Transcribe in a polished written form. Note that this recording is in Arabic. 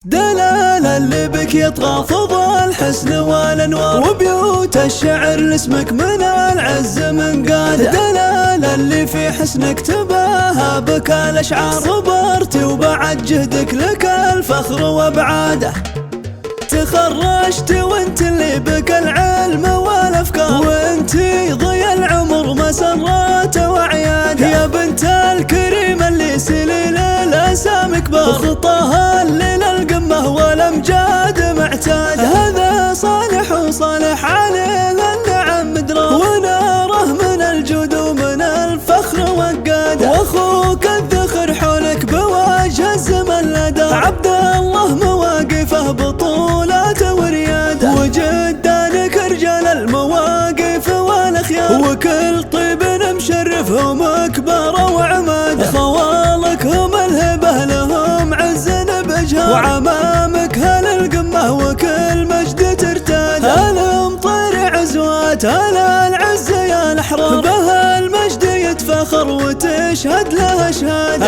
دلال اللي بك يطغى فضى الحسن والانوار، وبيوت الشعر لاسمك من العز من قاده. دلال اللي في حسنك تباهى بك الاشعار، صبرت وبعد جهدك لك الفخر وابعاده. تخرجت وانت اللي بك العلم والافكار، وانت ضي العمر مسرات وعياده. يا بنت الكريم اللي سليل الاسامي كبار، خطاها اللي للقمه والامجاد معتاده. هذا صالح وصالح عليه النعم مدراه، وناره من الجود ومن الفخر وقاده. واخوك الذخر حولك بوجه الزمن لدى، عبد الله مواقفه بطولات ورياده. وجدانك رجال المواقف والاخيار، وكل طيب مشرفهم اكبر وعماده. خوالك هم الهبه لهم عز بجهار، وعمامك هل القمه وكل مجد ترتاد. الامطار عزوات على العز يا الاحرار، به المجد يتفخر وتشهد له اشهاد.